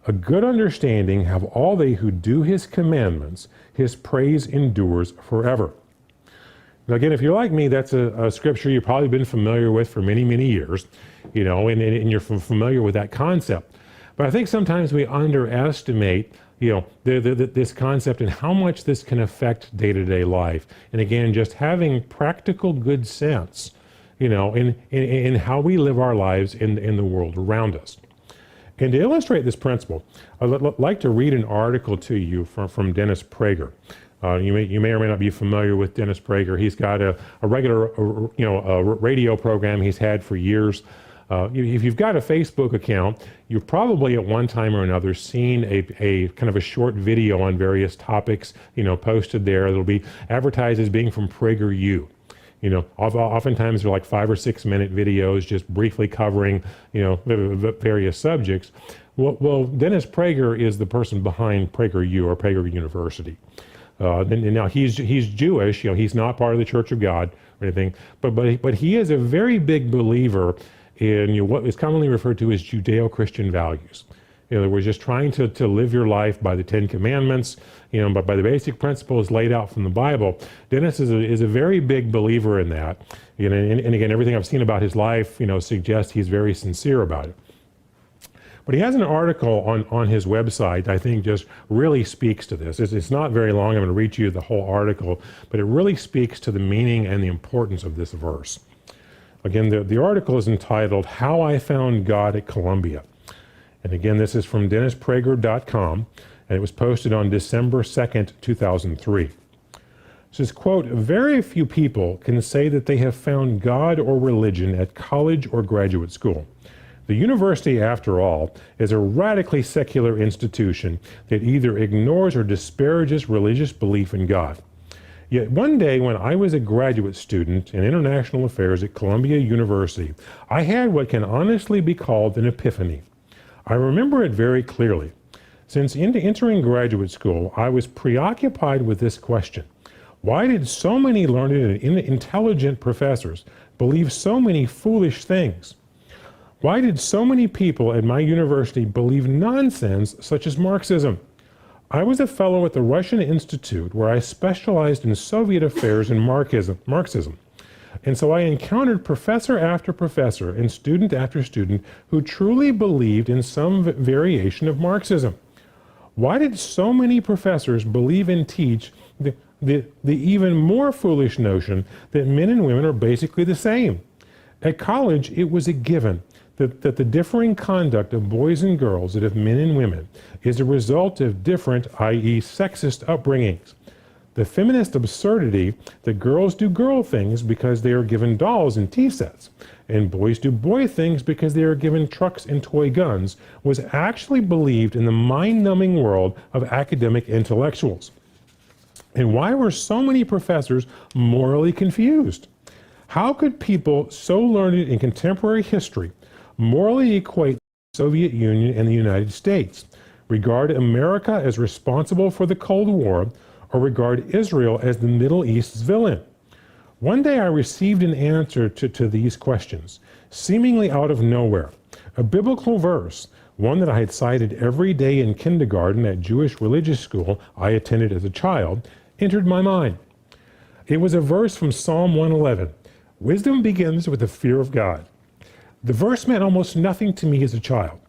A: A good understanding have all they who do his commandments. His praise endures forever. Now again, if you're like me, that's a scripture you've probably been familiar with for many, many years, and you're familiar with that concept. But I think sometimes we underestimate, this concept and how much this can affect day-to-day life. And again, just having practical good sense, in how we live our lives in the world around us. And to illustrate this principle, I'd like to read an article to you from Dennis Prager. You may or may not be familiar with Dennis Prager. He's got a regular, a radio program he's had for years. If you've got a Facebook account, you've probably at one time or another seen a kind of a short video on various topics, posted there. It'll be advertised as being from PragerU. Oftentimes they're like 5 or 6 minute videos just briefly covering, various subjects. Well, Dennis Prager is the person behind PragerU or Prager University. And now he's Jewish, he's not part of the Church of God or anything, but he is a very big believer in what is commonly referred to as Judeo-Christian values. In other words, just trying to live your life by the Ten Commandments, but by the basic principles laid out from the Bible. Dennis is a very big believer in that. And again, everything I've seen about his life, suggests he's very sincere about it. But he has an article on his website I think just really speaks to this. It's not very long. I'm going to read you the whole article, but it really speaks to the meaning and the importance of this verse. Again, the article is entitled, How I Found God at Columbia. And again, this is from DennisPrager.com, and it was posted on December 2nd, 2003. It says, quote, very few people can say that they have found God or religion at college or graduate school. The university, after all, is a radically secular institution that either ignores or disparages religious belief in God. Yet one day when I was a graduate student in international affairs at Columbia University, I had what can honestly be called an epiphany. I remember it very clearly. Since entering graduate school, I was preoccupied with this question. Why did so many learned and intelligent professors believe so many foolish things? Why did so many people at my university believe nonsense such as Marxism? I was a fellow at the Russian Institute where I specialized in Soviet affairs and Marxism. And so I encountered professor after professor and student after student who truly believed in some variation of Marxism. Why did so many professors believe and teach the even more foolish notion that men and women are basically the same? At college, it was a given that the differing conduct of boys and girls, that of men and women, is a result of different, i.e. sexist upbringings. The feminist absurdity that girls do girl things because they are given dolls and tea sets, and boys do boy things because they are given trucks and toy guns, was actually believed in the mind-numbing world of academic intellectuals. And why were so many professors morally confused? How could people so learned in contemporary history morally equate the Soviet Union and the United States, regard America as responsible for the Cold War, or regard Israel as the Middle East's villain? One day I received an answer to these questions, seemingly out of nowhere. A biblical verse, one that I had cited every day in kindergarten at Jewish religious school I attended as a child, entered my mind. It was a verse from Psalm 111. Wisdom begins with the fear of God. The verse meant almost nothing to me as a child,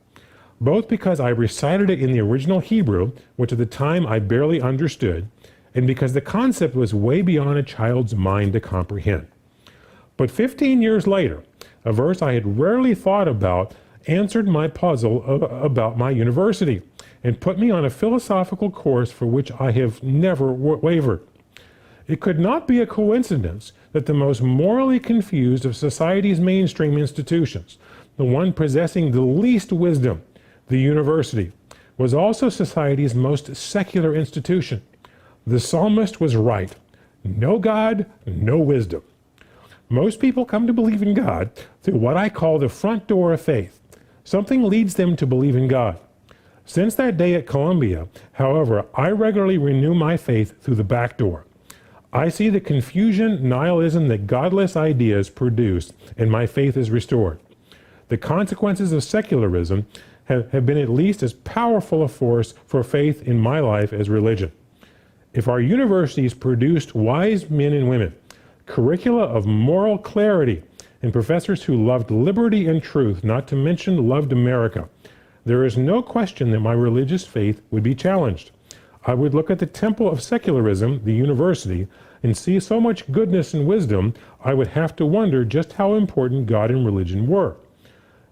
A: both because I recited it in the original Hebrew, which at the time I barely understood, and because the concept was way beyond a child's mind to comprehend. But 15 years later, a verse I had rarely thought about answered my puzzle about my university and put me on a philosophical course for which I have never wavered. It could not be a coincidence that the most morally confused of society's mainstream institutions, the one possessing the least wisdom, the university, was also society's most secular institution. The psalmist was right. No God, no wisdom. Most people come to believe in God through what I call the front door of faith. Something leads them to believe in God. Since that day at Columbia, however, I regularly renew my faith through the back door. I see the confusion, nihilism that godless ideas produce, and my faith is restored. The consequences of secularism have been at least as powerful a force for faith in my life as religion. If our universities produced wise men and women, curricula of moral clarity, and professors who loved liberty and truth, not to mention loved America, there is no question that my religious faith would be challenged. I would look at the temple of secularism, the university, and see so much goodness and wisdom, I would have to wonder just how important God and religion were.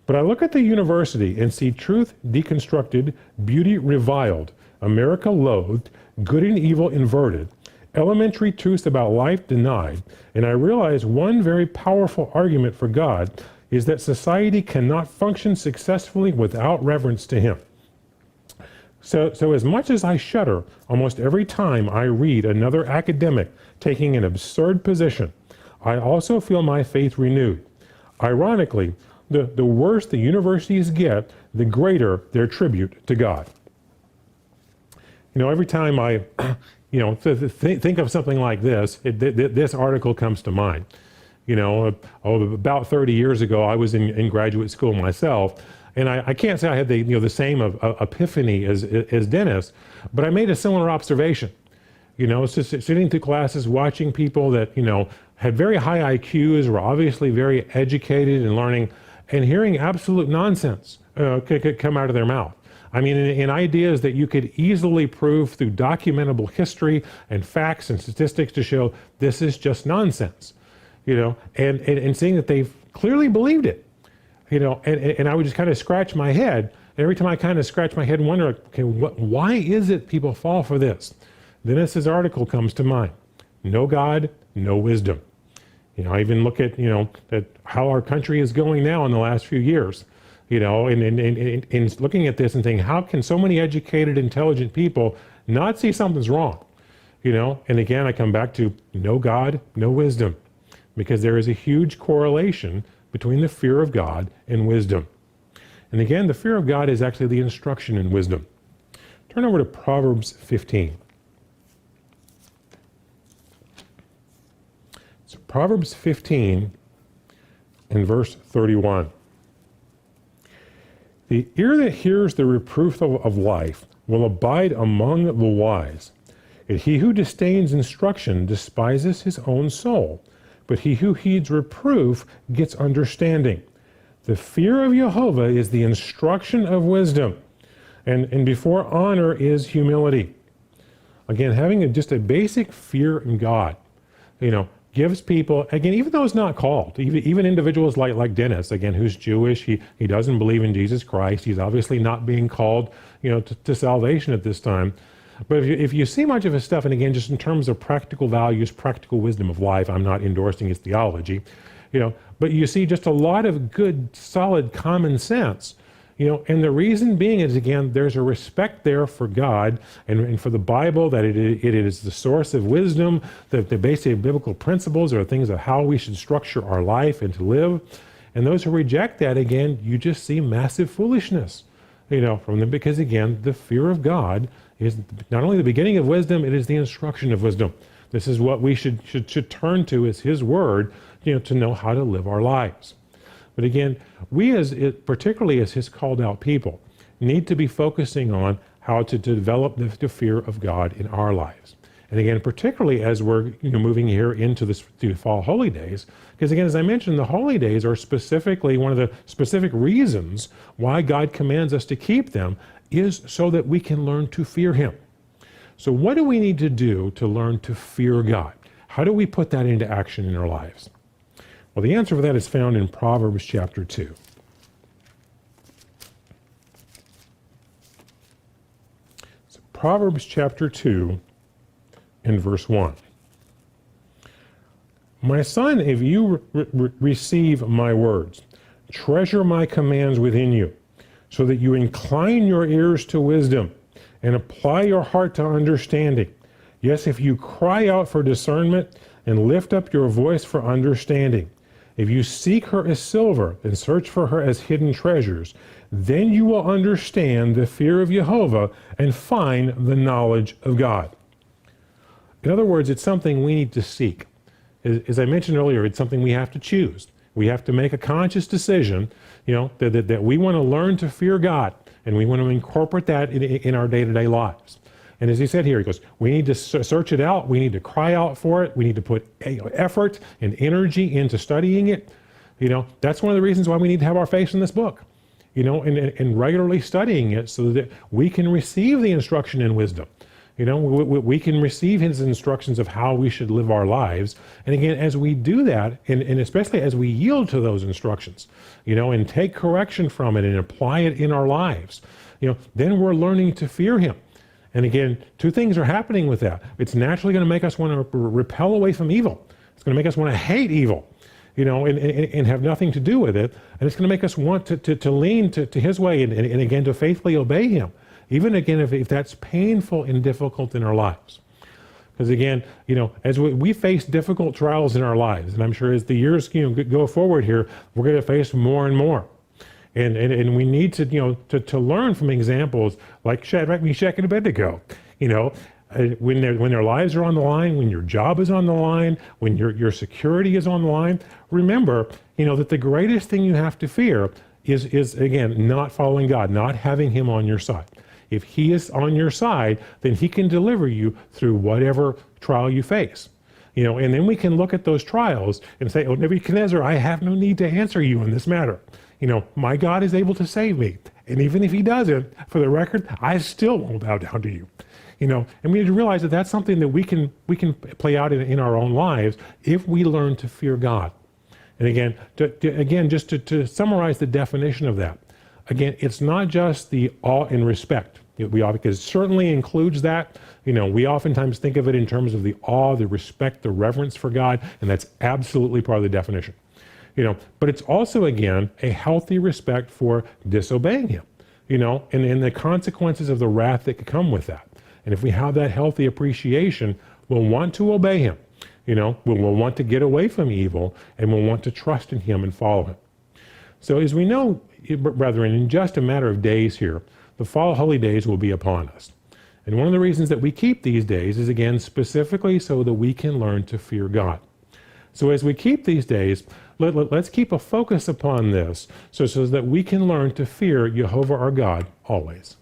A: But I look at the university and see truth deconstructed, beauty reviled, America loathed, good and evil inverted, elementary truths about life denied, and I realize one very powerful argument for God is that society cannot function successfully without reverence to Him. So as much as I shudder almost every time I read another academic taking an absurd position, I also feel my faith renewed. Ironically, the worse the universities get, the greater their tribute to God. You know, every time I think of something like this, this article comes to mind. You know, about 30 years ago, I was in graduate school myself, and I can't say I had the same epiphany as Dennis, but I made a similar observation. You know, it's just sitting through classes, watching people that, had very high IQs, were obviously very educated and learning, and hearing absolute nonsense come out of their mouth. I mean, in ideas that you could easily prove through documentable history and facts and statistics to show this is just nonsense, and seeing that they clearly believed it, and I would just kind of scratch my head. And every time I kind of scratch my head and wonder, okay, why is it people fall for this? Dennis's article comes to mind. No God, no wisdom. I even look at, at how our country is going now in the last few years. And looking at this and thinking, how can so many educated, intelligent people not see something's wrong? And again, I come back to no God, no wisdom, because there is a huge correlation between the fear of God and wisdom. And again, the fear of God is actually the instruction in wisdom. Turn over to Proverbs 15. So Proverbs 15 and verse 31. The ear that hears the reproof of life will abide among the wise. And he who disdains instruction despises his own soul, but he who heeds reproof gets understanding. The fear of Jehovah is the instruction of wisdom, and before honor is humility. Again, having just a basic fear in God, gives people, again, even though it's not called, even individuals like Dennis, again, who's Jewish, he doesn't believe in Jesus Christ, he's obviously not being called, to salvation at this time. But if you see much of his stuff, and again, just in terms of practical values, practical wisdom of life, I'm not endorsing his theology, but you see just a lot of good, solid common sense. And the reason being is, again, there's a respect there for God and for the Bible, that it is the source of wisdom, the basic biblical principles are things of how we should structure our life and to live. And those who reject that, again, you just see massive foolishness, from them, because, again, the fear of God is not only the beginning of wisdom, it is the instruction of wisdom. This is what we should turn to as His Word, to know how to live our lives. But again, we particularly as His called out people, need to be focusing on how to develop the fear of God in our lives. And again, particularly as we're moving here into the fall holy days, because again, as I mentioned, the holy days are specifically one of the specific reasons why God commands us to keep them is so that we can learn to fear Him. So what do we need to do to learn to fear God? How do we put that into action in our lives? Well, the answer for that is found in Proverbs chapter 2. So Proverbs chapter 2 and verse 1. My son, if you receive my words, treasure my commands within you, so that you incline your ears to wisdom and apply your heart to understanding. Yes, if you cry out for discernment and lift up your voice for understanding, if you seek her as silver and search for her as hidden treasures, then you will understand the fear of Jehovah and find the knowledge of God. In other words, it's something we need to seek. As I mentioned earlier, it's something we have to choose. We have to make a conscious decision, that we want to learn to fear God, and we want to incorporate that in our day-to-day lives. And as he said here, he goes, we need to search it out. We need to cry out for it. We need to put effort and energy into studying it. That's one of the reasons why we need to have our face in this book, and regularly studying it so that we can receive the instruction and wisdom. We can receive his instructions of how we should live our lives. And again, as we do that, and especially as we yield to those instructions, and take correction from it and apply it in our lives, then we're learning to fear him. And again, two things are happening with that. It's naturally going to make us want to repel away from evil. It's going to make us want to hate evil, and have nothing to do with it. And it's going to make us want to lean to his way and again, to faithfully obey him. Even again, if that's painful and difficult in our lives. Because again, as we face difficult trials in our lives, and I'm sure as the years go forward here, we're going to face more and more. And we need to learn from examples like Shadrach, Meshach, and Abednego. When their lives are on the line, when your job is on the line, when your security is on the line, remember, that the greatest thing you have to fear is again, not following God, not having him on your side. If he is on your side, then he can deliver you through whatever trial you face. And then we can look at those trials and say, oh, Nebuchadnezzar, I have no need to answer you in this matter. My God is able to save me. And even if he doesn't, for the record, I still won't bow down to you. And we need to realize that that's something that we can play out in our own lives if we learn to fear God. And again, just to summarize the definition of that, again, it's not just the awe and respect. Because it certainly includes that. We oftentimes think of it in terms of the awe, the respect, the reverence for God, and that's absolutely part of the definition. But it's also, again, a healthy respect for disobeying him, and the consequences of the wrath that could come with that. And if we have that healthy appreciation, we'll want to obey him. We'll want to get away from evil, and we'll want to trust in him and follow him. So as we know, brethren, in just a matter of days here, the fall holy days will be upon us. And one of the reasons that we keep these days is, again, specifically so that we can learn to fear God. So as we keep these days, let's keep a focus upon this so that we can learn to fear Jehovah our God always.